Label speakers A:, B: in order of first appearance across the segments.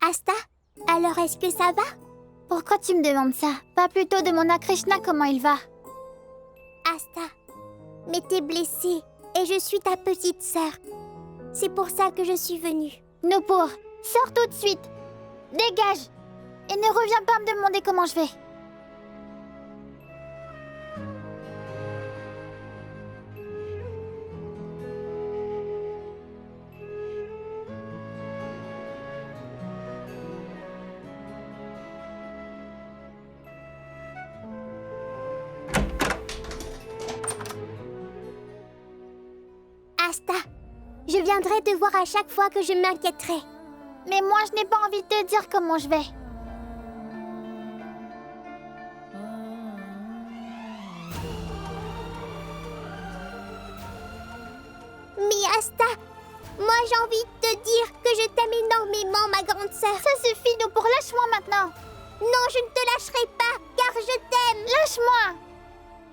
A: Asta, alors est-ce que ça va?
B: Pourquoi tu me demandes ça? Pas plutôt demander à Krishna comment il va.
A: Asta, mais t'es blessée et je suis ta petite sœur. C'est pour ça que je suis venue.
B: Nupur, sors tout de suite. Dégage. Et ne reviens pas me demander comment je vais.
A: Asta, je viendrai te voir à chaque fois que je m'inquiéterai.
B: Mais moi, je n'ai pas envie de te dire comment je vais.
A: Mais Asta, moi j'ai envie de te dire que je t'aime énormément, ma grande sœur.
B: Ça suffit, Nupur, lâche-moi maintenant.
A: Non, je ne te lâcherai pas, car je t'aime.
B: Lâche-moi.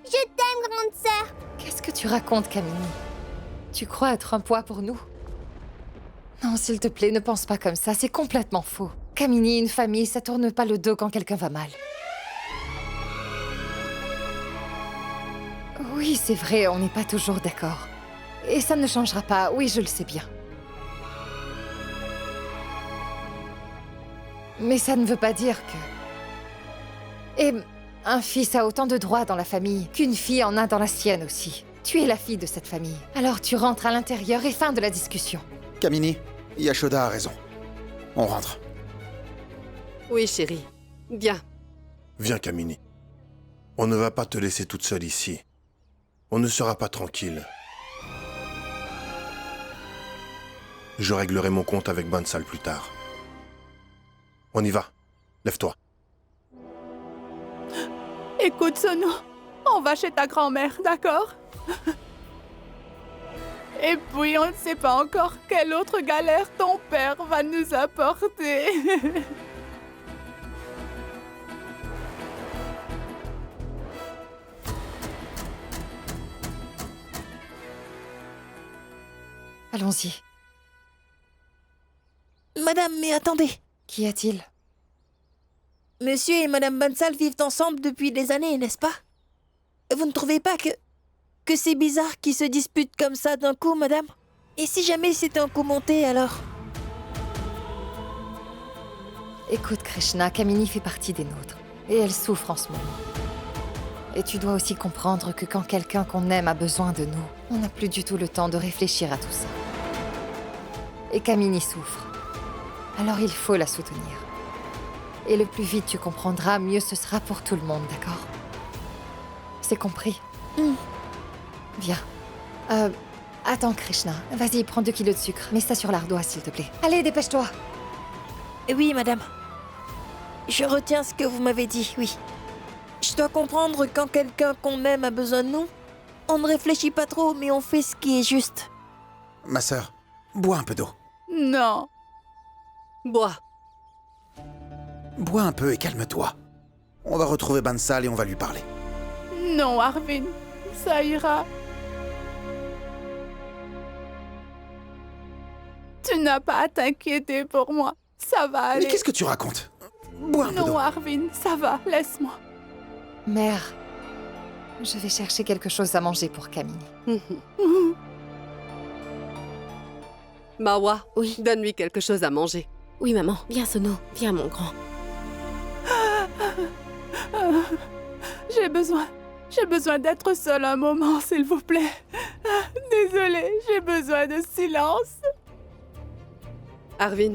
A: Je t'aime, grande sœur.
C: Qu'est-ce que tu racontes, Kamini? Tu crois être un poids pour nous? Non, s'il te plaît, ne pense pas comme ça, c'est complètement faux. Kamini, une famille, ça tourne pas le dos quand quelqu'un va mal. Oui, c'est vrai, on n'est pas toujours d'accord. Et ça ne changera pas, oui, je le sais bien. Mais ça ne veut pas dire que... Et un fils a autant de droits dans la famille qu'une fille en a dans la sienne aussi. Tu es la fille de cette famille. Alors tu rentres à l'intérieur et fin de la discussion.
D: Kamini, Yashoda a raison. On rentre.
E: Oui, chérie. Viens.
F: Viens, Kamini. On ne va pas te laisser toute seule ici. On ne sera pas tranquille. Je réglerai mon compte avec Bansal plus tard. On y va. Lève-toi.
G: Écoute, Sono, on va chez ta grand-mère, d'accord? Et puis, on ne sait pas encore quelle autre galère ton père va nous apporter.
C: Allons-y.
H: Madame, mais attendez.
C: Qu'y a-t-il?
H: Monsieur et Madame Bansal vivent ensemble depuis des années, n'est-ce pas? Vous ne trouvez pas que c'est bizarre qu'ils se disputent comme ça d'un coup, madame? Et si jamais c'était un coup monté, alors?
C: Écoute, Krishna, Kamini fait partie des nôtres. Et elle souffre en ce moment. Et tu dois aussi comprendre que quand quelqu'un qu'on aime a besoin de nous, on n'a plus du tout le temps de réfléchir à tout ça. Et Kamini souffre. Alors il faut la soutenir. Et le plus vite tu comprendras, mieux ce sera pour tout le monde, d'accord? C'est compris? Viens. Attends, Krishna. Vas-y, prends 2 kilos de sucre. Mets ça sur l'ardoise, s'il te plaît. Allez, dépêche-toi.
H: Oui, madame. Je retiens ce que vous m'avez dit, oui. Je dois comprendre quand quelqu'un qu'on aime a besoin de nous. On ne réfléchit pas trop, mais on fait ce qui est juste.
D: Ma sœur, bois un peu d'eau.
G: Non.
E: Bois.
D: Bois un peu et calme-toi. On va retrouver Bansal et on va lui parler.
G: Non, Arvin. Ça ira. Tu n'as pas à t'inquiéter pour moi. Ça va aller.
D: Mais qu'est-ce que tu racontes? Bois un peu d'eau.
G: Non, Arvin, ça va. Laisse-moi.
C: Mère, je vais chercher quelque chose à manger pour Kamini.
E: Mawa,
I: Oui.
E: donne-lui quelque chose à manger.
I: Oui, maman. Viens, Sono. Viens, mon grand.
G: J'ai besoin d'être seule un moment, s'il vous plaît. Désolée, j'ai besoin de silence.
E: Arvin,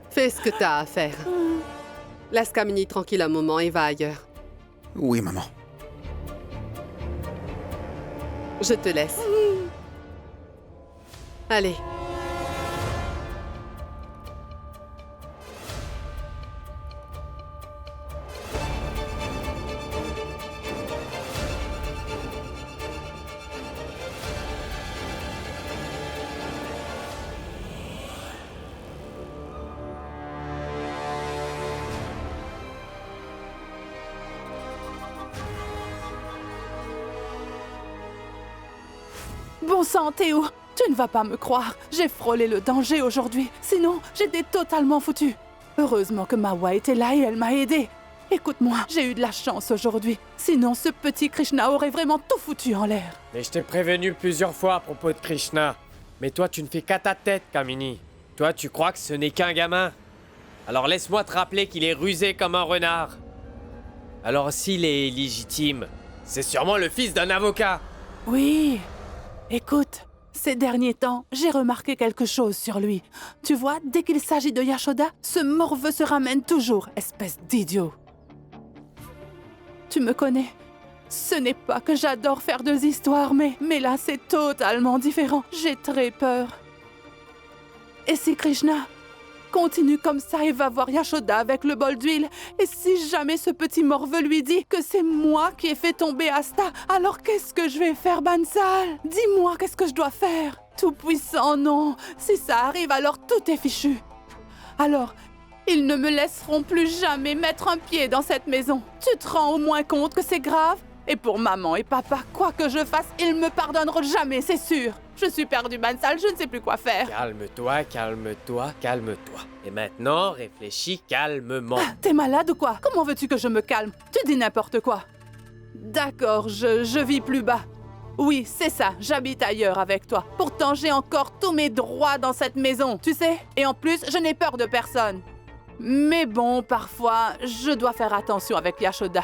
E: fais ce que t'as à faire. Laisse Kamini tranquille un moment et va ailleurs.
D: Oui, maman.
E: Je te laisse. Allez.
G: Bon sang, Théo, tu ne vas pas me croire. J'ai frôlé le danger aujourd'hui. Sinon, j'étais totalement foutue. Heureusement que Mawa était là et elle m'a aidée. Écoute-moi, j'ai eu de la chance aujourd'hui. Sinon, ce petit Krishna aurait vraiment tout foutu en l'air.
J: Mais je t'ai prévenu plusieurs fois à propos de Krishna. Mais toi, tu ne fais qu'à ta tête, Kamini. Toi, tu crois que ce n'est qu'un gamin. Alors laisse-moi te rappeler qu'il est rusé comme un renard. Alors s'il est légitime, c'est sûrement le fils d'un avocat.
G: Oui. Écoute, ces derniers temps, j'ai remarqué quelque chose sur lui. Tu vois, dès qu'il s'agit de Yashoda, ce morveux se ramène toujours, espèce d'idiot. Tu me connais. Ce n'est pas que j'adore faire des histoires, mais là, c'est totalement différent. J'ai très peur. Et si Krishna continue comme ça et va voir Yashoda avec le bol d'huile, et si jamais ce petit morveux lui dit que c'est moi qui ai fait tomber Asta, alors qu'est-ce que je vais faire, Bansal? Dis-moi, qu'est-ce que je dois faire? Tout-puissant, non. Si ça arrive, alors tout est fichu. Alors, ils ne me laisseront plus jamais mettre un pied dans cette maison. Tu te rends au moins compte que c'est grave? Et pour maman et papa, quoi que je fasse, ils me pardonneront jamais, c'est sûr. Je suis perdue, Bansal, je ne sais plus quoi faire.
J: Calme-toi, calme-toi, calme-toi. Et maintenant, réfléchis calmement.
G: T'es malade ou quoi? Comment veux-tu que je me calme? Tu dis n'importe quoi. D'accord, je vis plus bas. Oui, c'est ça, j'habite ailleurs avec toi. Pourtant, j'ai encore tous mes droits dans cette maison, tu sais? Et en plus, je n'ai peur de personne. Mais bon, parfois, je dois faire attention avec Yashoda.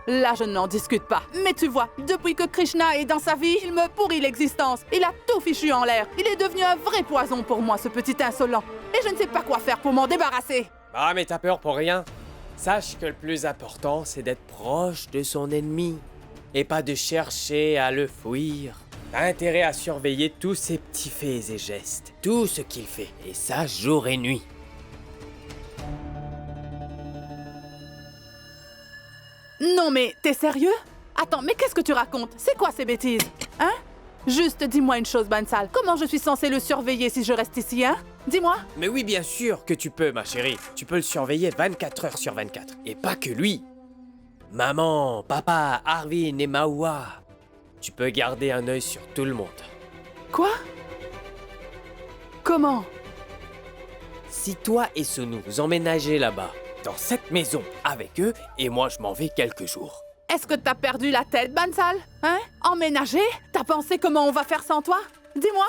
G: Là, je n'en discute pas. Mais tu vois, depuis que Krishna est dans sa vie, il me pourrit l'existence. Il a tout fichu en l'air. Il est devenu un vrai poison pour moi, ce petit insolent. Et je ne sais pas quoi faire pour m'en débarrasser.
J: Ah, mais t'as peur pour rien. Sache que le plus important, c'est d'être proche de son ennemi. Et pas de chercher à le fuir. T'as intérêt à surveiller tous ses petits faits et gestes. Tout ce qu'il fait. Et ça, jour et nuit.
G: Non mais, t'es sérieux? Attends, mais qu'est-ce que tu racontes? C'est quoi ces bêtises? Hein? Juste dis-moi une chose, Bansal. Comment je suis censée le surveiller si je reste ici, hein? Dis-moi.
J: Mais oui, bien sûr que tu peux, ma chérie. Tu peux le surveiller 24 heures sur 24. Et pas que lui. Maman, papa, Arvin et Mawa. Tu peux garder un œil sur tout le monde.
G: Quoi? Comment?
J: Si toi et Sonu vous emménagez là-bas, dans cette maison, avec eux, et moi je m'en vais quelques jours.
G: Est-ce que t'as perdu la tête, Bansal? Hein? Emménager? T'as pensé comment on va faire sans toi? Dis-moi.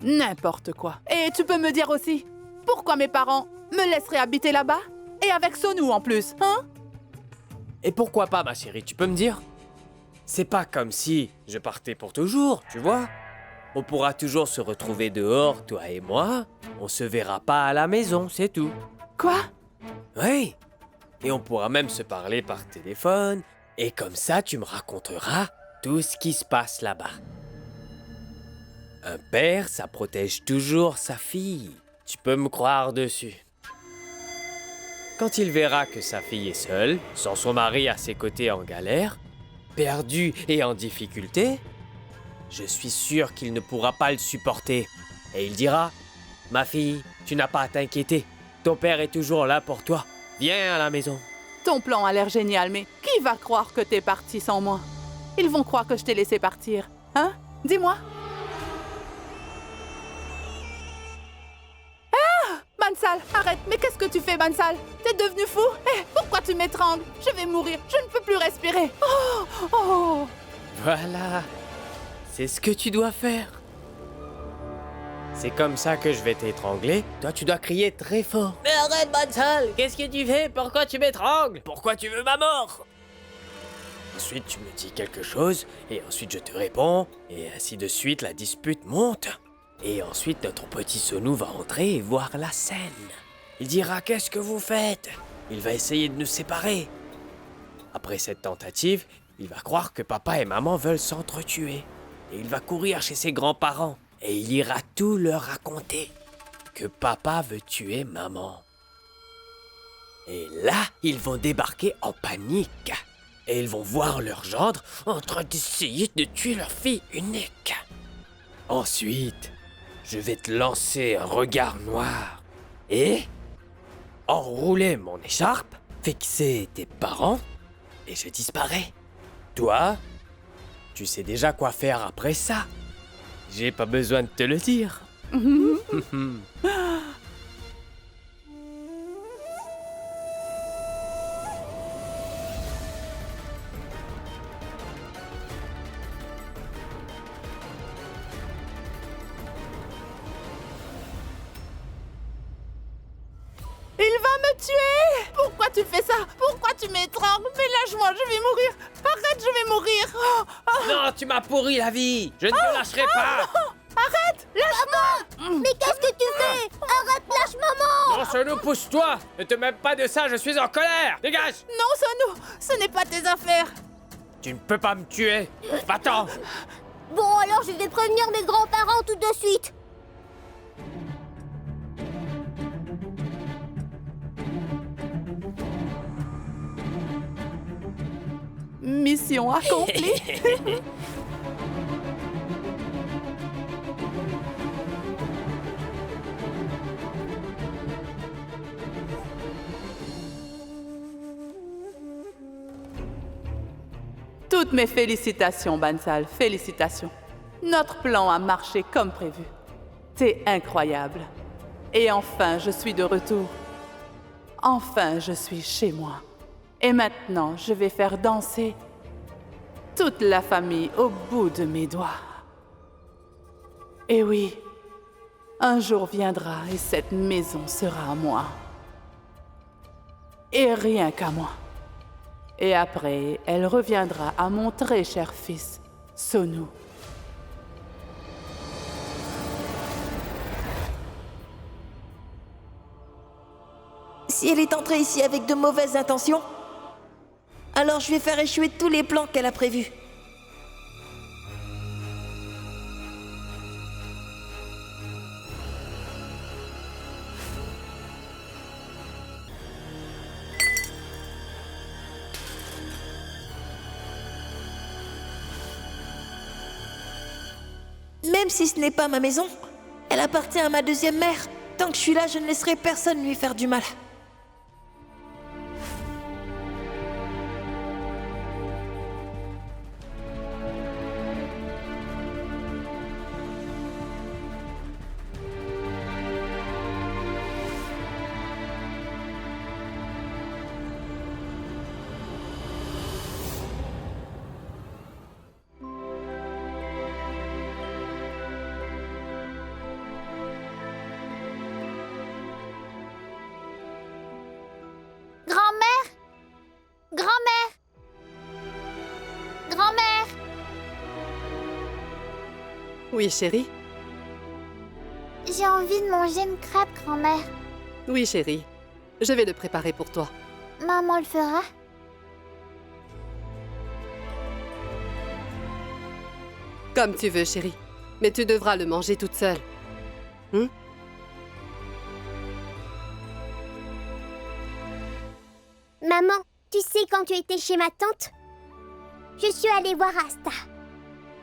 G: N'importe quoi. Et tu peux me dire aussi, pourquoi mes parents me laisseraient habiter là-bas? Et avec Sonu en plus, hein?
J: Et pourquoi pas, ma chérie, tu peux me dire? C'est pas comme si je partais pour toujours, tu vois? On pourra toujours se retrouver dehors, toi et moi. On se verra pas à la maison, c'est tout.
G: Quoi?
J: Oui. Et on pourra même se parler par téléphone. Et comme ça, tu me raconteras tout ce qui se passe là-bas. Un père, ça protège toujours sa fille. Tu peux me croire dessus. Quand il verra que sa fille est seule, sans son mari à ses côtés en galère, perdue et en difficulté, je suis sûr qu'il ne pourra pas le supporter. Et il dira, « Ma fille, tu n'as pas à t'inquiéter. Ton père est toujours là pour toi. Viens à la maison. »
G: Ton plan a l'air génial, mais qui va croire que t'es parti sans moi? Ils vont croire que je t'ai laissé partir. Hein? Dis-moi. Ah! Bansal, arrête! Mais qu'est-ce que tu fais, Bansal? T'es devenu fou? Eh, pourquoi tu m'étrangles? Je vais mourir. Je ne peux plus respirer. Oh! Oh!
J: Voilà. C'est ce que tu dois faire. C'est comme ça que je vais t'étrangler. Toi, tu dois crier très fort. Mais arrête, Bansal! Qu'est-ce que tu fais? Pourquoi tu m'étrangles? Pourquoi tu veux ma mort? Ensuite, tu me dis quelque chose, et ensuite je te réponds, et ainsi de suite, la dispute monte. Et ensuite, notre petit Sonu va entrer et voir la scène. Il dira « Qu'est-ce que vous faites ?» Il va essayer de nous séparer. Après cette tentative, il va croire que papa et maman veulent s'entretuer. Et il va courir chez ses grands-parents. Et il ira tout leur raconter. Que papa veut tuer maman. Et là, ils vont débarquer en panique. Et ils vont voir leur gendre en train d'essayer de tuer leur fille unique. Ensuite, je vais te lancer un regard noir. Et enrouler mon écharpe, fixer tes parents, et je disparais. Toi, tu sais déjà quoi faire après ça. J'ai pas besoin de te le dire.
G: tuer! Pourquoi tu fais ça? Pourquoi tu m'étrangles? Mais lâche-moi, je vais mourir! Arrête, je vais mourir!
J: Non, tu m'as pourri la vie. Je ne te lâcherai pas.
G: Arrête! Lâche-moi!
A: Mais qu'est-ce que tu fais? Arrête, lâche maman!
J: Non, Sonou, pousse-toi. Ne te mêle pas de ça, je suis en colère. Dégage.
G: Non, Sonou, ce n'est pas tes affaires!
J: Tu ne peux pas me tuer. Va-t'en.
A: Bon, alors je vais prévenir mes grands-parents tout de suite.
G: Mission accomplie! Toutes mes félicitations, Bansal, félicitations. Notre plan a marché comme prévu. C'est incroyable. Et enfin, je suis de retour. Enfin, je suis chez moi. Et maintenant, je vais faire danser toute la famille au bout de mes doigts. Et oui, un jour viendra et cette maison sera à moi. Et rien qu'à moi. Et après, elle reviendra à mon très cher fils, Sonou.
H: Si elle est entrée ici avec de mauvaises intentions, alors je vais faire échouer tous les plans qu'elle a prévus. Même si ce n'est pas ma maison, elle appartient à ma deuxième mère. Tant que je suis là, je ne laisserai personne lui faire du mal.
B: Grand-mère! Grand-mère! Grand-mère!
E: Oui, chérie.
B: J'ai envie de manger une crêpe, grand-mère.
E: Oui, chérie. Je vais le préparer pour toi.
B: Maman le fera?
E: Comme tu veux, chérie. Mais tu devras le manger toute seule.
A: Maman, tu sais quand tu étais chez ma tante? Je suis allée voir Asta.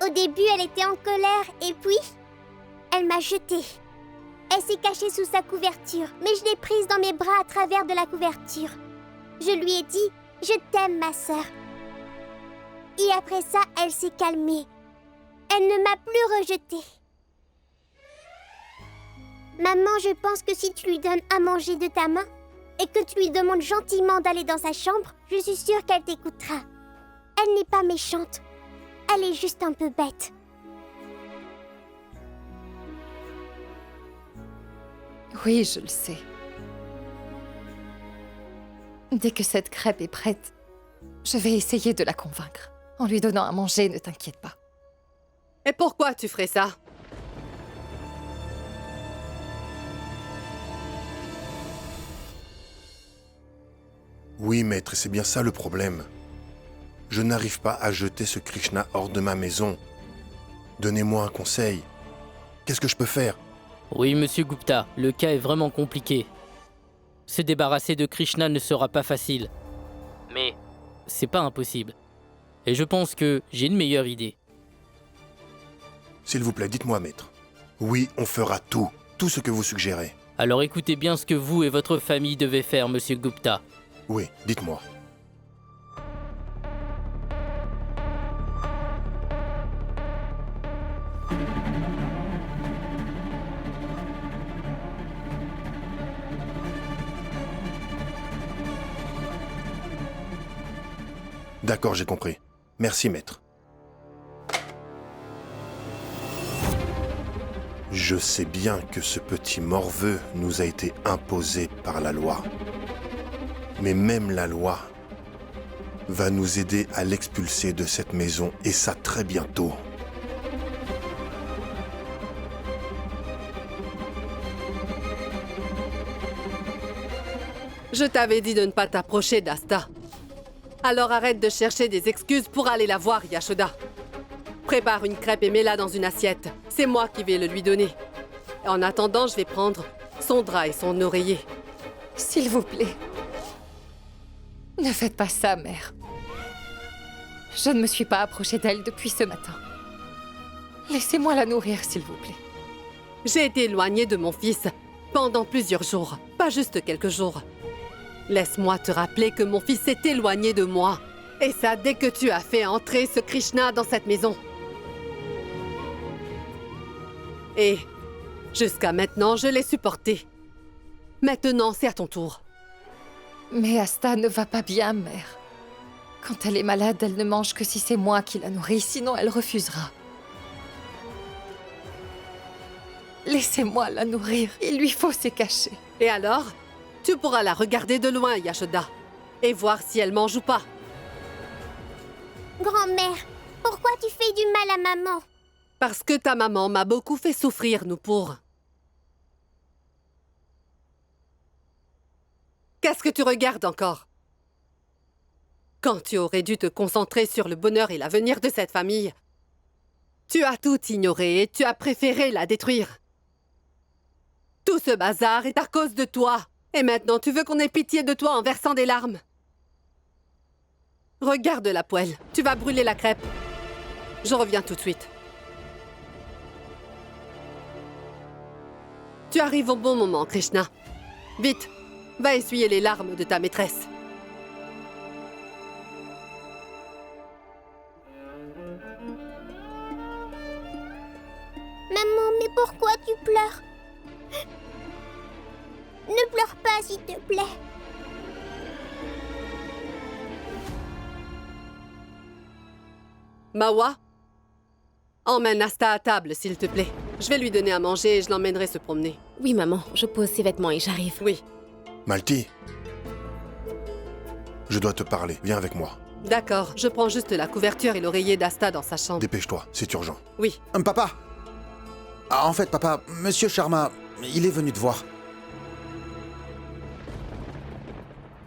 A: Au début, elle était en colère et puis, elle m'a jetée. Elle s'est cachée sous sa couverture, mais je l'ai prise dans mes bras à travers de la couverture. Je lui ai dit « Je t'aime, ma sœur ». Et après ça, elle s'est calmée. Elle ne m'a plus rejetée. Maman, je pense que si tu lui donnes à manger de ta main et que tu lui demandes gentiment d'aller dans sa chambre, je suis sûre qu'elle t'écoutera. Elle n'est pas méchante. Elle est juste un peu bête.
C: Oui, je le sais. Dès que cette crêpe est prête, je vais essayer de la convaincre. En lui donnant à manger, ne t'inquiète pas.
E: Et pourquoi tu ferais ça?
F: Oui, maître, c'est bien ça le problème. Je n'arrive pas à jeter ce Krishna hors de ma maison. Donnez-moi un conseil. Qu'est-ce que je peux faire?
K: Oui, monsieur Gupta, le cas est vraiment compliqué. Se débarrasser de Krishna ne sera pas facile. Mais c'est pas impossible. Et je pense que j'ai une meilleure idée.
F: S'il vous plaît, dites-moi, maître. Oui, on fera tout ce que vous suggérez.
K: Alors écoutez bien ce que vous et votre famille devez faire, monsieur Gupta.
F: Oui, dites-moi. D'accord, j'ai compris. Merci, maître. Je sais bien que ce petit morveux nous a été imposé par la loi. Mais même la loi va nous aider à l'expulser de cette maison, et ça très bientôt.
E: Je t'avais dit de ne pas t'approcher d'Asta. Alors arrête de chercher des excuses pour aller la voir, Yashoda. Prépare une crêpe et mets-la dans une assiette. C'est moi qui vais le lui donner. En attendant, je vais prendre son drap et son oreiller.
C: S'il vous plaît. Ne faites pas ça, mère. Je ne me suis pas approchée d'elle depuis ce matin. Laissez-moi la nourrir, s'il vous plaît.
E: J'ai été éloignée de mon fils pendant plusieurs jours, pas juste quelques jours. Laisse-moi te rappeler que mon fils s'est éloigné de moi. Et ça dès que tu as fait entrer ce Krishna dans cette maison. Et jusqu'à maintenant, je l'ai supporté. Maintenant, c'est à ton tour.
C: Mais Asta ne va pas bien, mère. Quand elle est malade, elle ne mange que si c'est moi qui la nourris, sinon elle refusera. Laissez-moi la nourrir, il lui faut se cacher.
E: Et alors, tu pourras la regarder de loin, Yashoda, et voir si elle mange ou pas.
A: Grand-mère, pourquoi tu fais du mal à maman?
E: Parce que ta maman m'a beaucoup fait souffrir, Nupur. Qu'est-ce que tu regardes encore? Quand tu aurais dû te concentrer sur le bonheur et l'avenir de cette famille, tu as tout ignoré et tu as préféré la détruire. Tout ce bazar est à cause de toi. Et maintenant, tu veux qu'on ait pitié de toi en versant des larmes? Regarde la poêle. Tu vas brûler la crêpe. Je reviens tout de suite. Tu arrives au bon moment, Krishna. Vite, va essuyer les larmes de ta maîtresse.
A: Maman, mais pourquoi tu pleures? Ne pleure pas, s'il te plaît.
E: Mawa, emmène Asta à table, s'il te plaît. Je vais lui donner à manger et je l'emmènerai se promener.
I: Oui, maman, je pose ses vêtements et j'arrive.
E: Oui.
F: Malti, je dois te parler. Viens avec moi.
E: D'accord, je prends juste la couverture et l'oreiller d'Asta dans sa chambre.
F: Dépêche-toi, c'est urgent.
E: Oui.
D: Papa! En fait, papa, Monsieur Sharma, il est venu te voir.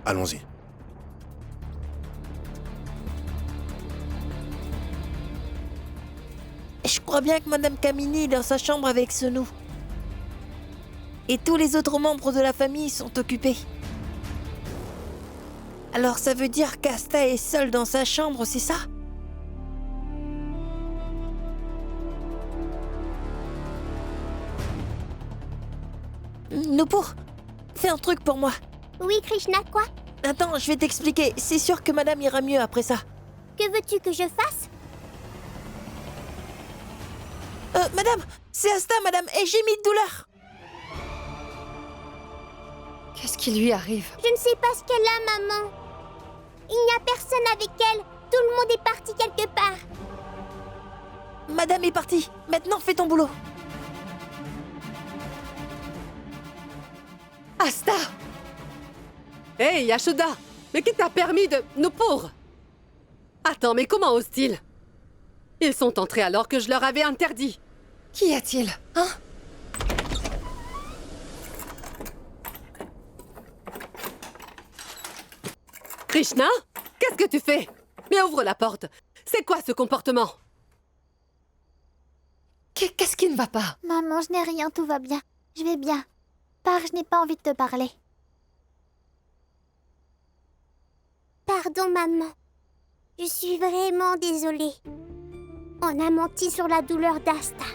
F: Allons-y.
H: Je crois bien que Madame Kamini est dans sa chambre avec Sonu. Et tous les autres membres de la famille sont occupés. Alors ça veut dire qu'Asta est seule dans sa chambre, c'est ça? Nupur, fais un truc pour moi.
A: Oui, Krishna, quoi?
H: Attends, je vais t'expliquer. C'est sûr que Madame ira mieux après ça.
A: Que veux-tu que je fasse?
H: Madame, c'est Asta, Madame, et j'ai mis de douleur.
C: Qu'est-ce qui lui arrive?
A: Je ne sais pas ce qu'elle a, maman. Il n'y a personne avec elle. Tout le monde est parti quelque part.
H: Madame est partie. Maintenant, fais ton boulot.
C: Asta!
E: Hé, Yashoda! Mais qui t'a permis de... Nupur! Attends, mais comment osent-ils? Ils sont entrés alors que je leur avais interdit.
C: Qu'y a-t-il? Hein?
E: Krishna? Qu'est-ce que tu fais? Mais ouvre la porte. C'est quoi ce comportement?
C: Qu'est-ce qui ne va pas?
B: Maman, je n'ai rien, tout va bien. Je vais bien. Pars, je n'ai pas envie de te parler.
A: Pardon, maman. Je suis vraiment désolée. On a menti sur la douleur d'Asta.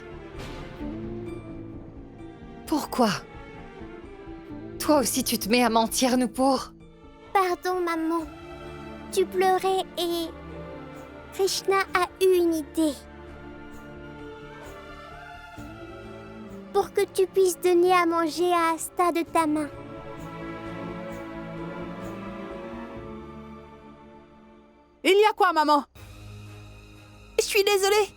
C: Pourquoi? Toi aussi tu te mets à mentir, Nupur?
A: Pardon, maman. Tu pleurais et... Krishna a eu une idée. Pour que tu puisses donner à manger à Asta de ta main.
G: Il y a quoi, maman?
H: Je suis désolée.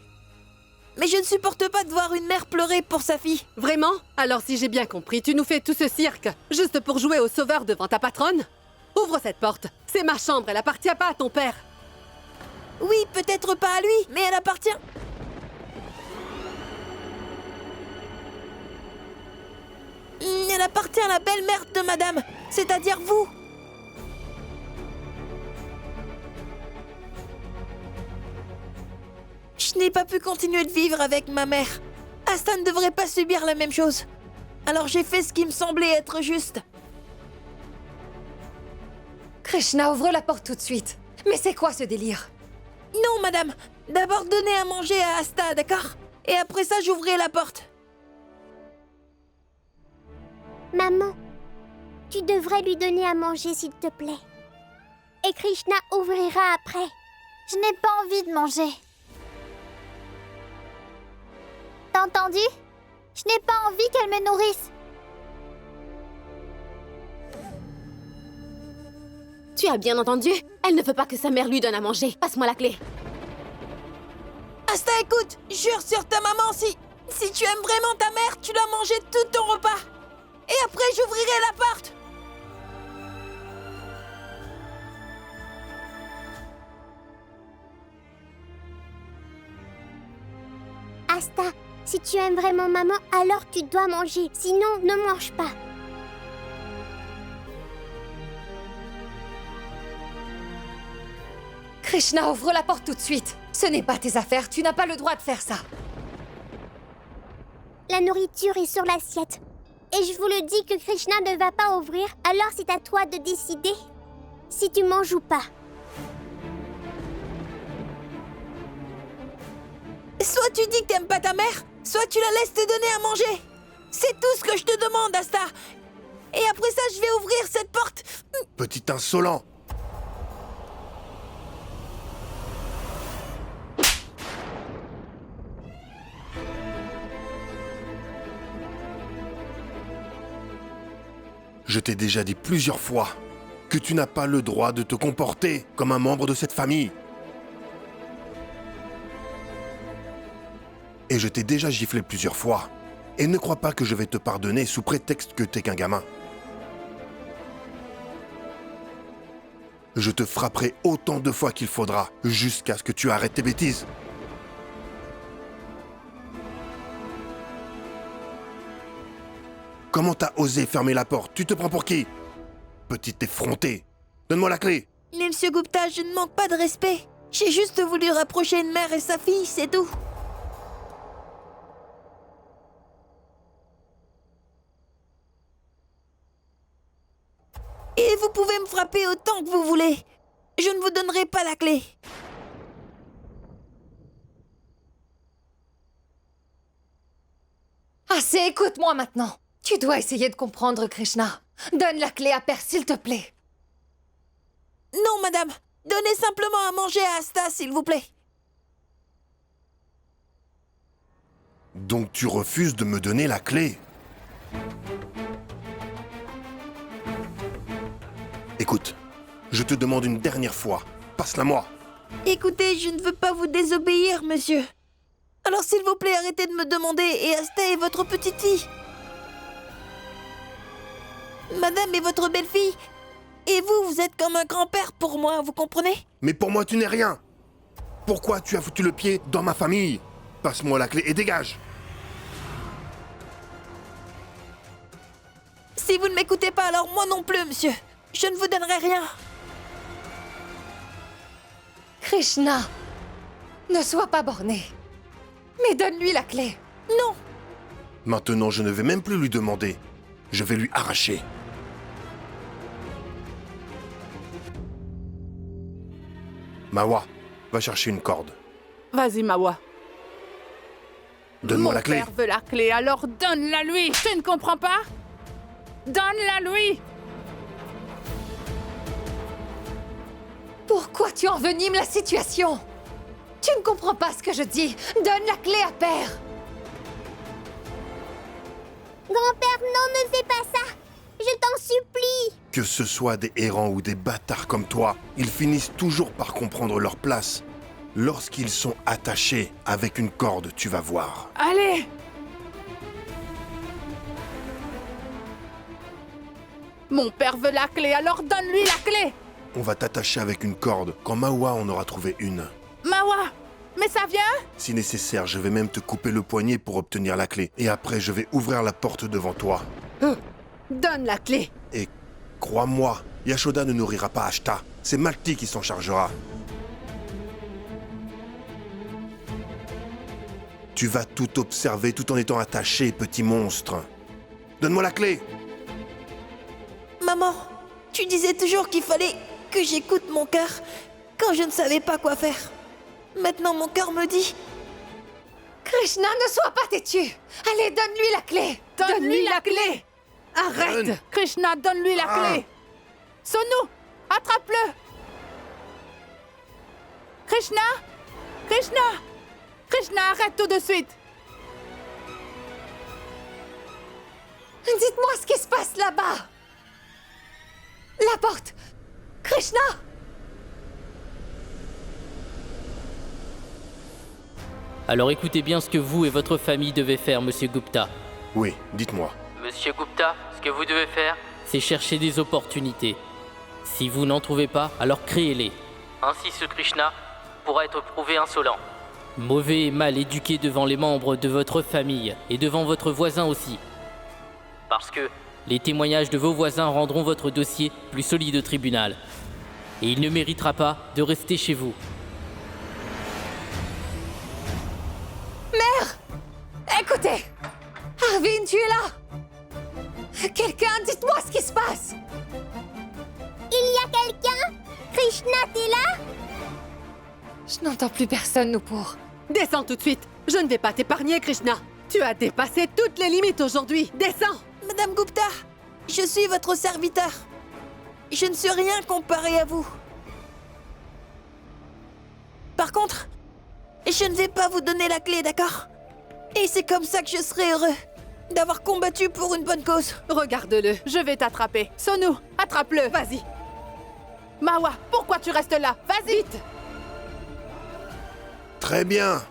H: Mais je ne supporte pas de voir une mère pleurer pour sa fille.
E: Vraiment? Alors si j'ai bien compris, tu nous fais tout ce cirque juste pour jouer au sauveur devant ta patronne? Ouvre cette porte. C'est ma chambre, elle appartient pas à ton père.
H: Oui, peut-être pas à lui, mais elle appartient. Elle appartient à la belle-mère de madame, c'est-à-dire vous. Je n'ai pas pu continuer de vivre avec ma mère. Asta ne devrait pas subir la même chose. Alors j'ai fait ce qui me semblait être juste.
C: Krishna, ouvre la porte tout de suite. Mais c'est quoi ce délire?
H: Non, madame. D'abord donnez à manger à Asta, d'accord? Et après ça, j'ouvrirai la porte.
A: Maman, tu devrais lui donner à manger, s'il te plaît. Et Krishna ouvrira après.
B: Je n'ai pas envie de manger. T'as entendu? Je n'ai pas envie qu'elle me nourrisse.
I: Tu as bien entendu? Elle ne veut pas que sa mère lui donne à manger. Passe-moi la clé.
H: Asta, écoute, jure sur ta maman, si tu aimes vraiment ta mère, tu dois manger tout ton repas. Et après, j'ouvrirai la porte.
A: Asta, si tu aimes vraiment maman, alors tu dois manger. Sinon, ne mange pas.
C: Krishna, ouvre la porte tout de suite. Ce n'est pas tes affaires, tu n'as pas le droit de faire ça.
A: La nourriture est sur l'assiette. Et je vous le dis que Krishna ne va pas ouvrir, alors c'est à toi de décider si tu manges ou pas.
H: Soit tu dis que t'aimes pas ta mère, soit tu la laisses te donner à manger. C'est tout ce que je te demande, Asta. Et après ça, je vais ouvrir cette porte.
F: Petit insolent! Je t'ai déjà dit plusieurs fois que tu n'as pas le droit de te comporter comme un membre de cette famille. Et je t'ai déjà giflé plusieurs fois. Et ne crois pas que je vais te pardonner sous prétexte que t'es qu'un gamin. Je te frapperai autant de fois qu'il faudra, jusqu'à ce que tu arrêtes tes bêtises. Comment t'as osé fermer la porte? Tu te prends pour qui? Petite effrontée. Donne-moi la clé.
H: Mais Monsieur Gupta, je ne manque pas de respect. J'ai juste voulu rapprocher une mère et sa fille, c'est tout. Et vous pouvez me frapper autant que vous voulez. Je ne vous donnerai pas la clé.
C: Assez, écoute-moi maintenant. Tu dois essayer de comprendre, Krishna. Donne la clé à Père, s'il te plaît.
H: Non, madame. Donnez simplement à manger à Asta, s'il vous plaît.
F: Donc tu refuses de me donner la clé? Écoute, je te demande une dernière fois. Passe-la-moi.
H: Écoutez, je ne veux pas vous désobéir, monsieur. Alors s'il vous plaît, arrêtez de me demander, et Asta est votre petite fille. Madame est votre belle-fille. Et vous, vous êtes comme un grand-père pour moi, vous comprenez?
F: Mais pour moi, tu n'es rien. Pourquoi tu as foutu le pied dans ma famille? Passe-moi la clé et dégage.
H: Si vous ne m'écoutez pas, alors moi non plus, monsieur. Je ne vous donnerai rien.
C: Krishna, ne sois pas borné. Mais donne-lui la clé.
H: Non.
F: Maintenant, je ne vais même plus lui demander. Je vais lui arracher. Mawa, va chercher une corde.
G: Vas-y, Mawa.
F: Donne-moi la clé.
G: Mon père veut la clé, alors donne-la lui. Tu ne comprends pas? Donne-la lui.
C: Pourquoi tu envenimes la situation? Tu ne comprends pas ce que je dis. Donne la clé à Père.
A: Grand-père, non, ne fais pas ça. Je t'en supplie.
F: Que ce soit des errants ou des bâtards comme toi, ils finissent toujours par comprendre leur place. Lorsqu'ils sont attachés avec une corde, tu vas voir.
G: Allez. Mon père veut la clé, alors donne-lui la clé!
F: On va t'attacher avec une corde. Quand Mawa en aura trouvé une.
G: Mawa! Mais ça vient?
F: Si nécessaire, je vais même te couper le poignet pour obtenir la clé. Et après, je vais ouvrir la porte devant toi.
E: Donne la clé.
F: Et crois-moi, Yashoda ne nourrira pas Ashta. C'est Malti qui s'en chargera. Tu vas tout observer tout en étant attaché, petit monstre. Donne-moi la clé.
H: Maman, tu disais toujours qu'il fallait que j'écoute mon cœur quand je ne savais pas quoi faire. Maintenant, mon cœur me dit...
C: Krishna, ne sois pas têtu. Allez, donne-lui la clé.
G: Donne-lui la clé!
E: Arrête.
F: Donne.
G: Krishna, donne-lui la clé! Sonu, attrape-le! Krishna! Krishna! Krishna, arrête tout de suite!
C: Dites-moi ce qui se passe là-bas. La porte. Krishna!
K: Alors écoutez bien ce que vous et votre famille devez faire, Monsieur Gupta.
F: Oui, dites-moi.
K: Monsieur Gupta, ce que vous devez faire, c'est chercher des opportunités. Si vous n'en trouvez pas, alors créez-les. Ainsi ce Krishna pourra être prouvé insolent. Mauvais et mal éduqué devant les membres de votre famille et devant votre voisin aussi. Parce que les témoignages de vos voisins rendront votre dossier plus solide au tribunal. Et il ne méritera pas de rester chez vous.
C: Écoutez! Arvind, tu es là! Quelqu'un, dites-moi ce qui se passe!
A: Il y a quelqu'un? Krishna, t'es là?
C: Je n'entends plus personne, Nupur.
E: Descends tout de suite. Je ne vais pas t'épargner, Krishna. Tu as dépassé toutes les limites aujourd'hui. Descends.
H: Madame Gupta, je suis votre serviteur. Je ne suis rien comparé à vous. Par contre, je ne vais pas vous donner la clé, d'accord? Et c'est comme ça que je serai heureux d'avoir combattu pour une bonne cause.
E: Regarde-le.
G: Je vais t'attraper. Sonu, attrape-le!
E: Vas-y.
G: Mawa, pourquoi tu restes là? Vas-y!
E: Vite.
F: Très bien.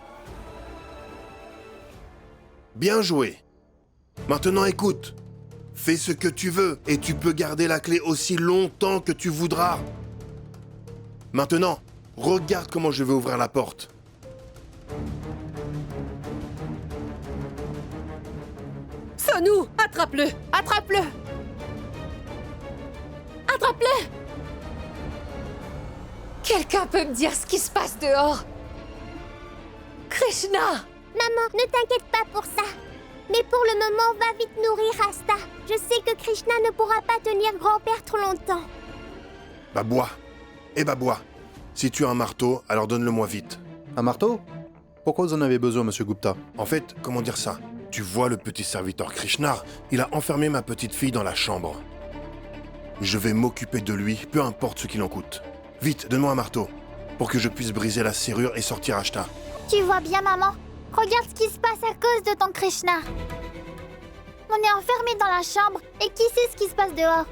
F: Bien joué. Maintenant écoute. Fais ce que tu veux et tu peux garder la clé aussi longtemps que tu voudras. Maintenant, regarde comment je vais ouvrir la porte.
E: Sonu, attrape-le.
G: Attrape-le!
C: Attrape-le! Quelqu'un peut me dire ce qui se passe dehors? Krishna!
A: Maman, ne t'inquiète pas pour ça. Mais pour le moment, va vite nourrir Asta. Je sais que Krishna ne pourra pas tenir grand-père trop longtemps.
F: Bah bois. Eh bah bois. Si tu as un marteau, alors donne-le-moi vite.
D: Un marteau? Pourquoi vous en avez besoin, monsieur Gupta?
F: En fait, comment dire ça? Tu vois le petit serviteur Krishna, il a enfermé ma petite fille dans la chambre. Je vais m'occuper de lui, peu importe ce qu'il en coûte. Vite, donne-moi un marteau, pour que je puisse briser la serrure et sortir Ashta.
B: Tu vois bien, maman? Regarde ce qui se passe à cause de ton Krishna. On est enfermés dans la chambre, et qui sait ce qui se passe dehors?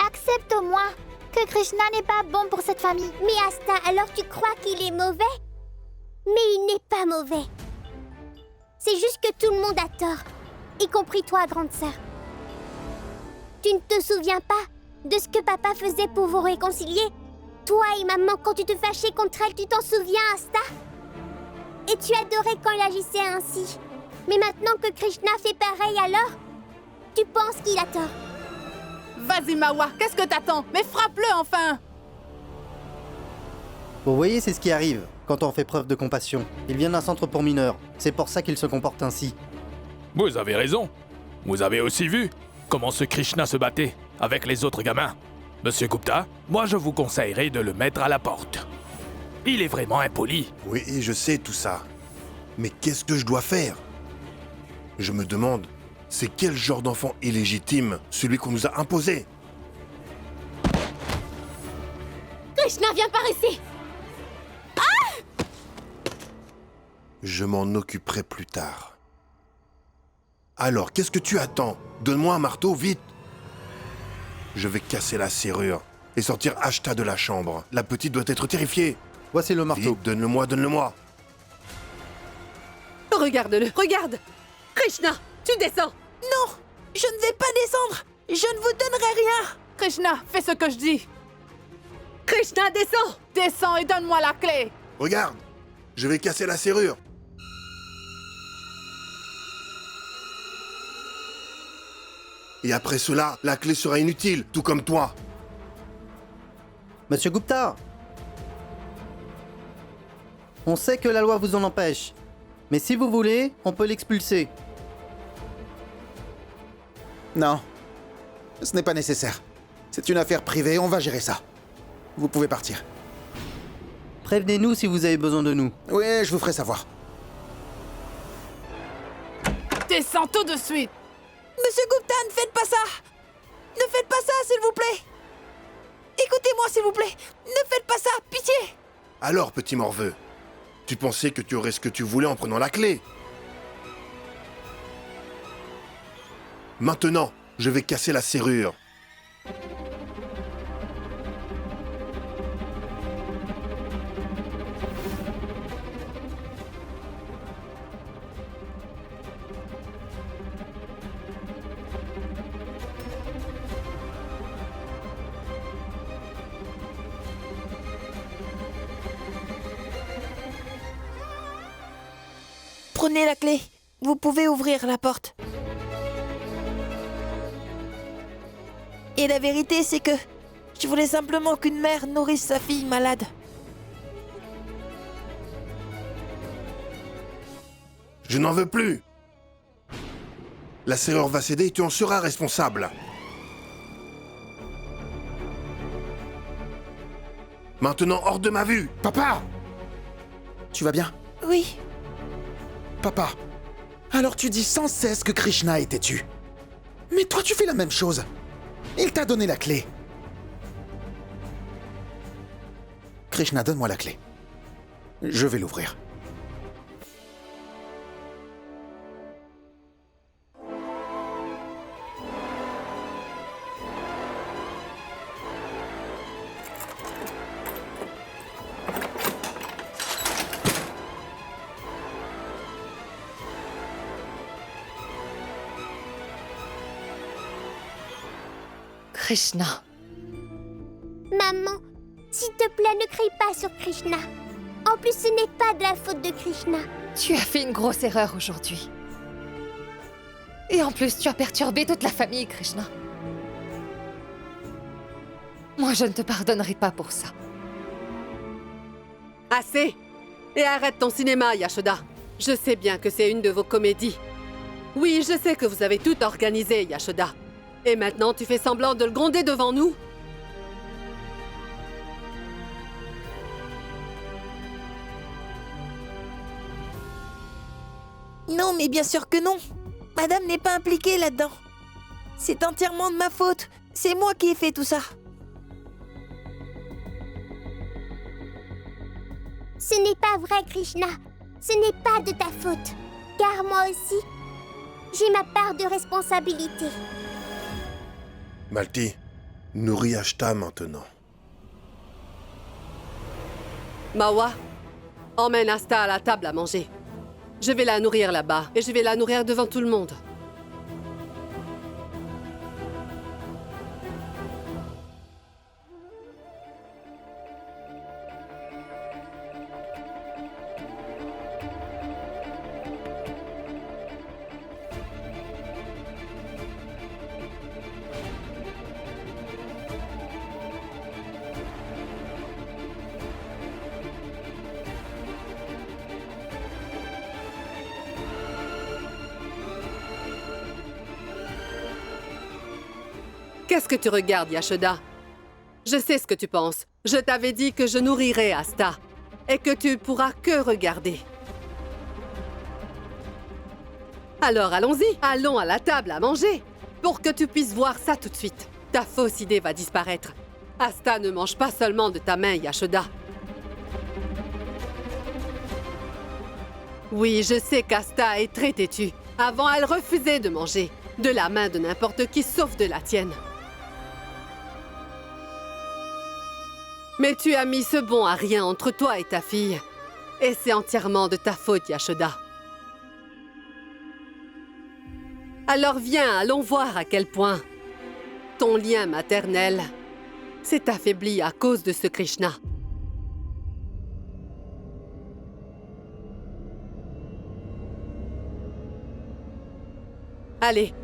B: Accepte au moins que Krishna n'est pas bon pour cette famille.
A: Mais Asta, alors tu crois qu'il est mauvais? Mais il n'est pas mauvais. C'est juste que tout le monde a tort, y compris toi, grande sœur. Tu ne te souviens pas de ce que papa faisait pour vous réconcilier? Toi et maman, quand tu te fâchais contre elle, tu t'en souviens, Asta? Et tu adorais quand il agissait ainsi. Mais maintenant que Krishna fait pareil, alors tu penses qu'il a tort.
G: Vas-y, Mawa, qu'est-ce que t'attends? Mais frappe-le enfin!
L: Vous voyez, c'est ce qui arrive quand on fait preuve de compassion. Il vient d'un centre pour mineurs. C'est pour ça qu'il se comporte ainsi.
M: Vous avez raison. Vous avez aussi vu comment ce Krishna se battait avec les autres gamins. Monsieur Gupta, moi je vous conseillerais de le mettre à la porte. Il est vraiment impoli.
F: Oui, je sais tout ça. Mais qu'est-ce que je dois faire? Je me demande, c'est quel genre d'enfant illégitime, celui qu'on nous a imposé?
I: Krishna, viens par ici!
F: Je m'en occuperai plus tard. Alors, qu'est-ce que tu attends? Donne-moi un marteau, vite! Je vais casser la serrure et sortir Ashta de la chambre. La petite doit être terrifiée.
D: Voici le marteau.
F: Vite, donne-le-moi, donne-le-moi.
E: Regarde-le, regarde! Krishna, tu descends!
H: Non, je ne vais pas descendre. Je ne vous donnerai rien.
G: Krishna, fais ce que je dis.
E: Krishna, descends!
G: Descends et donne-moi la clé.
F: Regarde, je vais casser la serrure. Et après cela, la clé sera inutile, tout comme toi.
L: Monsieur Gupta, on sait que la loi vous en empêche. Mais si vous voulez, on peut l'expulser.
D: Non. Ce n'est pas nécessaire. C'est une affaire privée, on va gérer ça. Vous pouvez partir.
L: Prévenez-nous si vous avez besoin de nous.
D: Oui, je vous ferai savoir.
G: Descends tout de suite.
H: Monsieur Gupta, ne faites pas ça! Ne faites pas ça, s'il vous plaît! Écoutez-moi, s'il vous plaît! Ne faites pas ça, pitié!
F: Alors, petit morveux, tu pensais que tu aurais ce que tu voulais en prenant la clé. Maintenant, je vais casser la serrure.
H: Prenez la clé. Vous pouvez ouvrir la porte. Et la vérité, c'est que je voulais simplement qu'une mère nourrisse sa fille malade.
F: Je n'en veux plus. La serrure va céder et tu en seras responsable. Maintenant, hors de ma vue.
D: Papa! Tu vas bien?
H: Oui.
D: Papa, alors tu dis sans cesse que Krishna est têtu. Mais toi, tu fais la même chose. Il t'a donné la clé. Krishna, donne-moi la clé. Je vais l'ouvrir.
C: Krishna.
A: Maman, s'il te plaît, ne crie pas sur Krishna. En plus, ce n'est pas de la faute de Krishna.
C: Tu as fait une grosse erreur aujourd'hui. Et en plus, tu as perturbé toute la famille, Krishna. Moi, je ne te pardonnerai pas pour ça.
E: Assez! Et arrête ton cinéma, Yashoda. Je sais bien que c'est une de vos comédies. Oui, je sais que vous avez tout organisé, Yashoda. Et maintenant, tu fais semblant de le gronder devant nous?
H: Non, mais bien sûr que non. Madame n'est pas impliquée là-dedans. C'est entièrement de ma faute. C'est moi qui ai fait tout ça.
A: Ce n'est pas vrai, Krishna. Ce n'est pas de ta faute. Car moi aussi, j'ai ma part de responsabilité.
F: Malti, nourris Ashta maintenant.
E: Mawa, emmène Asta à la table à manger. Je vais la nourrir là-bas et je vais la nourrir devant tout le monde. Qu'est-ce que tu regardes, Yashoda? Je sais ce que tu penses. Je t'avais dit que je nourrirais Asta et que tu pourras que regarder. Alors allons-y, allons à la table à manger pour que tu puisses voir ça tout de suite. Ta fausse idée va disparaître. Asta ne mange pas seulement de ta main, Yashoda. Oui, je sais qu'Asta est très têtue. Avant, elle refusait de manger de la main de n'importe qui sauf de la tienne. Mais tu as mis ce bon à rien entre toi et ta fille. Et c'est entièrement de ta faute, Yashoda. Alors viens, allons voir à quel point Ton lien maternel s'est affaibli à cause de ce Krishna. Allez.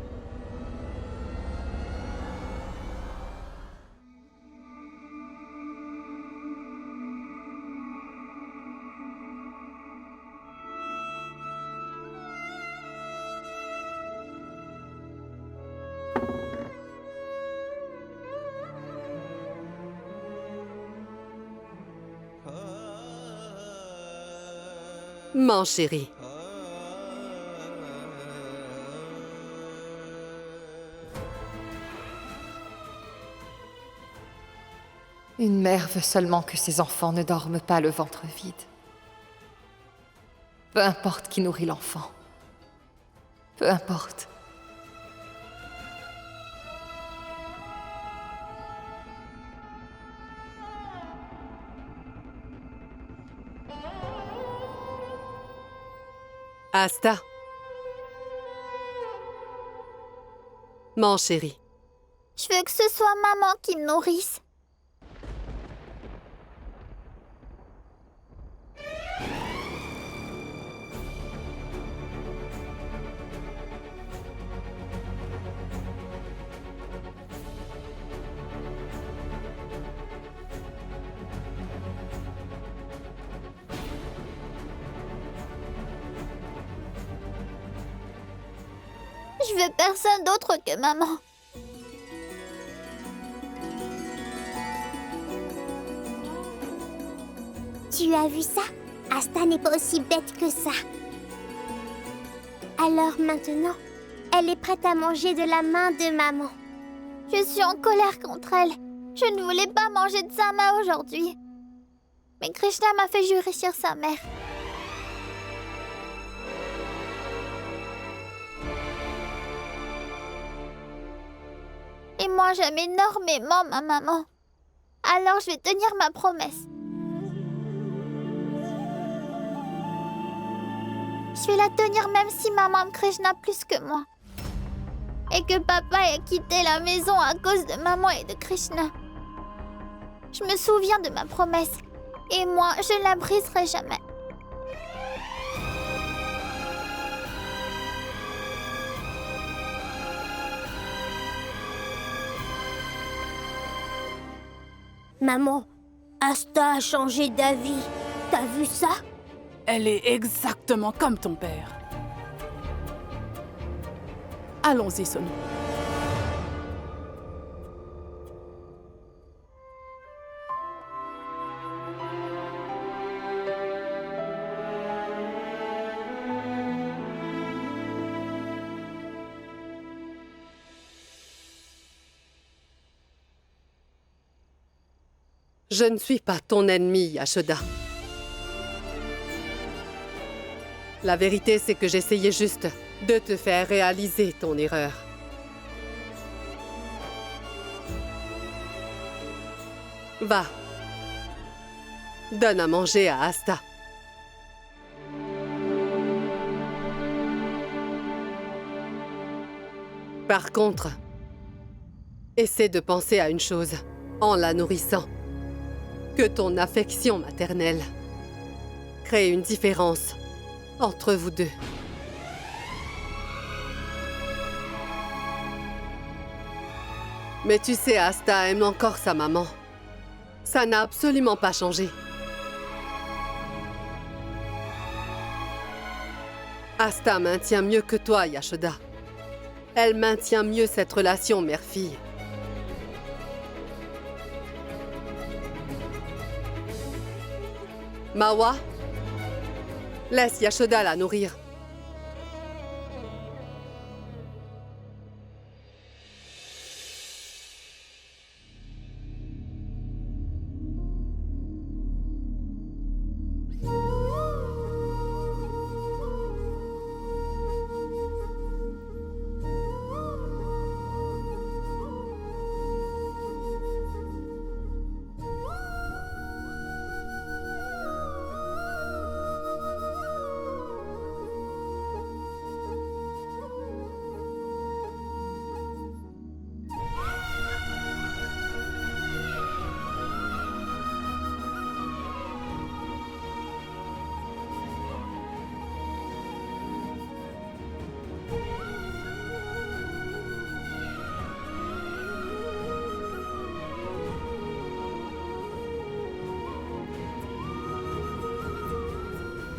E: Mange, chérie.
C: Une mère veut seulement que ses enfants ne dorment pas le ventre vide. Peu importe qui nourrit l'enfant. Peu importe.
E: Asta. Mange, chérie.
B: Je veux que ce soit maman qui me nourrisse. Je veux personne d'autre que maman.
A: Tu as vu ça? Asta n'est pas aussi bête que ça. Alors maintenant, elle est prête à manger de la main de maman.
B: Je suis en colère contre elle. Je ne voulais pas manger de sa main aujourd'hui. Mais Krishna m'a fait jurer sur sa mère. Et moi, j'aime énormément ma maman. Alors, je vais tenir ma promesse. Je vais la tenir même si maman aime Krishna plus que moi. Et que papa ait quitté la maison à cause de maman et de Krishna. Je me souviens de ma promesse. Et moi, je ne la briserai jamais.
A: Maman, Asta a changé d'avis. T'as vu ça?
G: Elle est exactement comme ton père. Allons-y, Sonu.
E: Je ne suis pas ton ennemi, Yashoda. La vérité, c'est que j'essayais juste de te faire réaliser ton erreur. Va. Donne à manger à Asta. Par contre, essaie de penser à une chose en la nourrissant. Que ton affection maternelle crée une différence entre vous deux. Mais tu sais, Asta aime encore sa maman. Ça n'a absolument pas changé. Asta maintient mieux que toi, Yashoda. Elle maintient mieux cette relation mère-fille. Mawa, laisse Yashoda la nourrir.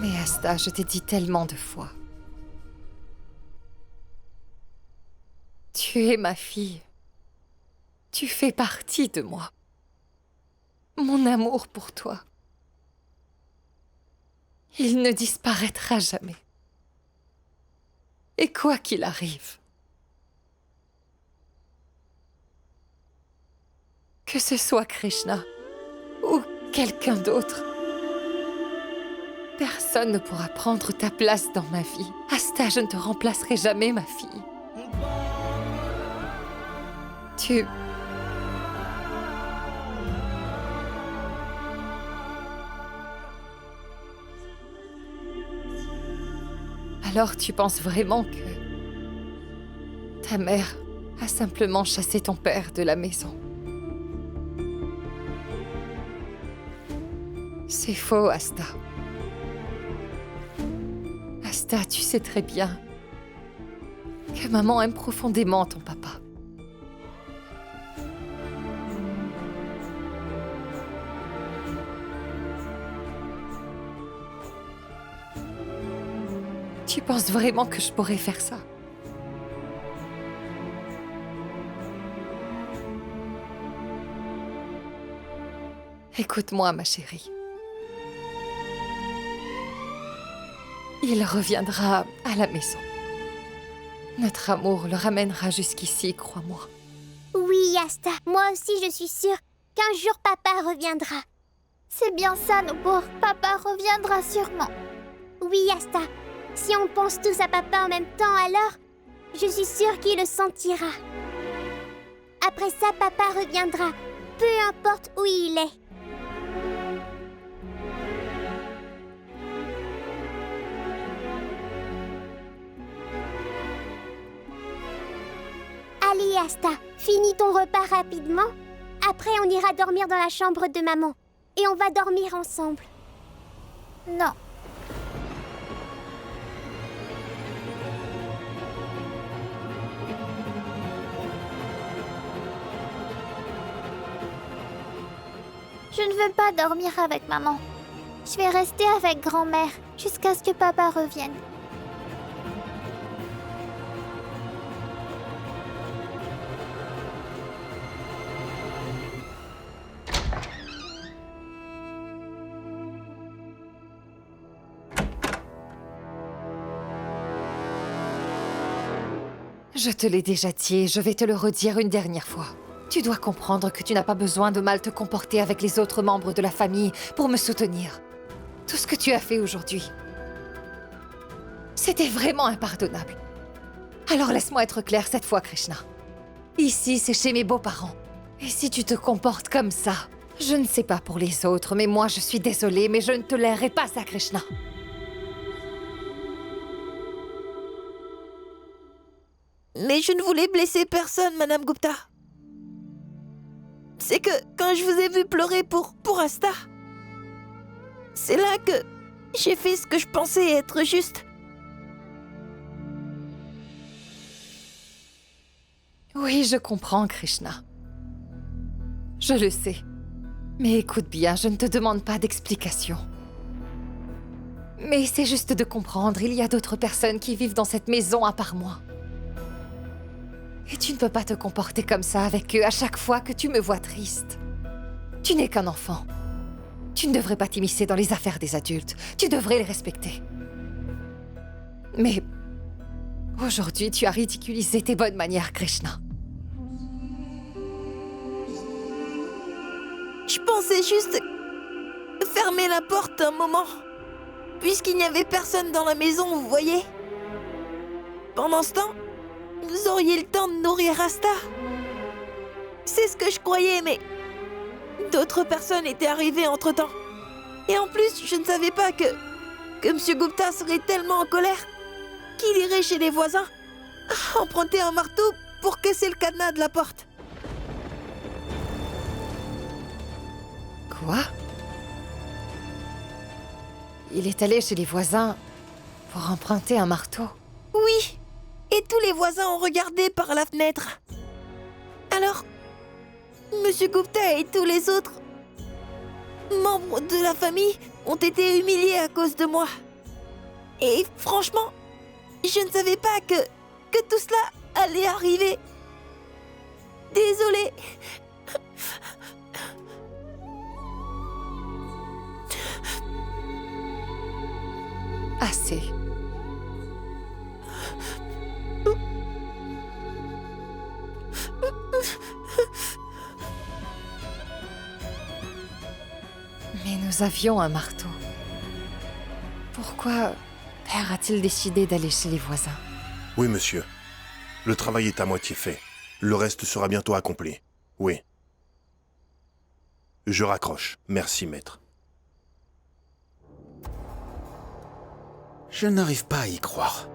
C: Mais Asta, je t'ai dit tellement de fois. Tu es ma fille. Tu fais partie de moi. Mon amour pour toi. Il ne disparaîtra jamais. Et quoi qu'il arrive, que ce soit Krishna ou quelqu'un d'autre, personne ne pourra prendre ta place dans ma vie. Asta, je ne te remplacerai jamais, ma fille. Tu... Alors tu penses vraiment que ta mère a simplement chassé ton père de la maison? C'est faux, Asta. Asta, tu sais très bien que maman aime profondément ton papa. Tu penses vraiment que je pourrais faire ça? Écoute-moi, ma chérie. Il reviendra à la maison. Notre amour le ramènera jusqu'ici, crois-moi.
A: Oui, Asta, moi aussi je suis sûre qu'un jour papa reviendra.
B: C'est bien ça, Nupur. Papa reviendra sûrement.
A: Oui, Asta. Si on pense tous à papa en même temps, alors je suis sûre qu'il le sentira. Après ça, papa reviendra, peu importe où il est. Allez, Asta, finis ton repas rapidement. Après, on ira dormir dans la chambre de maman. Et on va dormir ensemble.
B: Non. Je ne veux pas dormir avec maman. Je vais rester avec grand-mère jusqu'à ce que papa revienne.
C: Je te l'ai déjà dit et je vais te le redire une dernière fois. Tu dois comprendre que tu n'as pas besoin de mal te comporter avec les autres membres de la famille pour me soutenir. Tout ce que tu as fait aujourd'hui, c'était vraiment impardonnable. Alors laisse-moi être claire cette fois, Krishna. Ici, c'est chez mes beaux-parents. Et si tu te comportes comme ça, je ne sais pas pour les autres, mais moi je suis désolée, mais je ne tolérerai pas ça, Krishna.
H: Mais je ne voulais blesser personne, Madame Gupta. C'est que quand je vous ai vu pleurer pour Asta, c'est là que j'ai fait ce que je pensais être juste.
C: Oui, je comprends, Krishna. Je le sais. Mais écoute bien, je ne te demande pas d'explication. Mais c'est juste de comprendre, il y a d'autres personnes qui vivent dans cette maison à part moi. Et tu ne peux pas te comporter comme ça avec eux à chaque fois que tu me vois triste. Tu n'es qu'un enfant. Tu ne devrais pas t'immiscer dans les affaires des adultes. Tu devrais les respecter. Mais aujourd'hui, tu as ridiculisé tes bonnes manières, Krishna.
H: Je pensais juste fermer la porte un moment, puisqu'il n'y avait personne dans la maison, vous voyez. Pendant ce temps, vous auriez le temps de nourrir Asta. C'est ce que je croyais, mais d'autres personnes étaient arrivées entre-temps. Et en plus, je ne savais pas que M. Gupta serait tellement en colère qu'il irait chez les voisins emprunter un marteau pour casser le cadenas de la porte.
C: Quoi? Il est allé chez les voisins pour emprunter un marteau?
H: Oui, et tous les voisins ont regardé par la fenêtre. Alors, Monsieur Gupta et tous les autres membres de la famille ont été humiliés à cause de moi. Et franchement, je ne savais pas que tout cela allait arriver. Désolée.
C: Assez. Mais nous avions un marteau. Pourquoi Père a-t-il décidé d'aller chez les voisins?
F: Oui, monsieur. Le travail est à moitié fait. Le reste sera bientôt accompli. Oui. Je raccroche. Merci, maître.
D: Je n'arrive pas à y croire.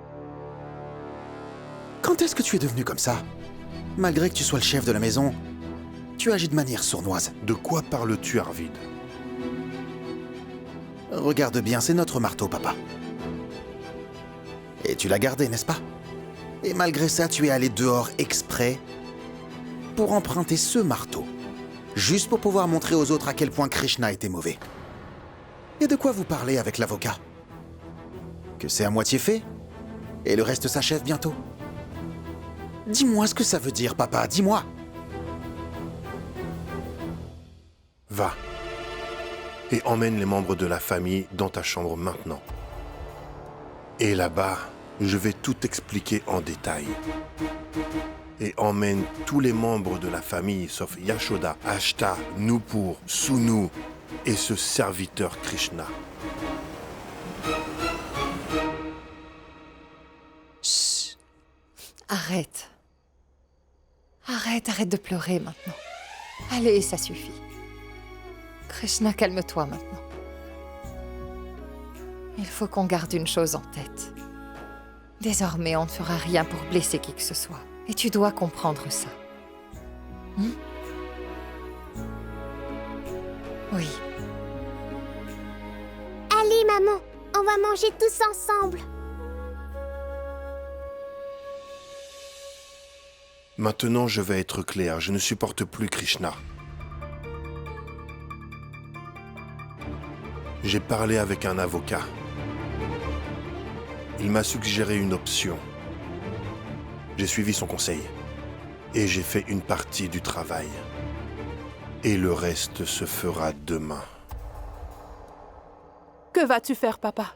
D: Quand est-ce que tu es devenu comme ça? Malgré que tu sois le chef de la maison, tu agis de manière sournoise.
F: De quoi parles-tu, Arvid?
D: Regarde bien, c'est notre marteau, papa. Et tu l'as gardé, n'est-ce pas? Et malgré ça, tu es allé dehors exprès pour emprunter ce marteau, juste pour pouvoir montrer aux autres à quel point Krishna était mauvais. Et de quoi vous parlez avec l'avocat? Que c'est à moitié fait? Et le reste s'achève bientôt? Dis-moi ce que ça veut dire, papa, dis-moi!
F: Va. Et emmène les membres de la famille dans ta chambre maintenant. Et là-bas, je vais tout expliquer en détail. Et emmène tous les membres de la famille, sauf Yashoda, Ashta, Nupur, Sunu et ce serviteur Krishna.
C: Chut. Arrête. Arrête de pleurer maintenant. Allez, ça suffit. Krishna, calme-toi maintenant. Il faut qu'on garde une chose en tête. Désormais, on ne fera rien pour blesser qui que ce soit. Et tu dois comprendre ça. Oui.
A: Allez, maman, on va manger tous ensemble.
F: Maintenant, je vais être clair. Je ne supporte plus Krishna. J'ai parlé avec un avocat. Il m'a suggéré une option. J'ai suivi son conseil. Et j'ai fait une partie du travail. Et le reste se fera demain.
G: Que vas-tu faire, papa?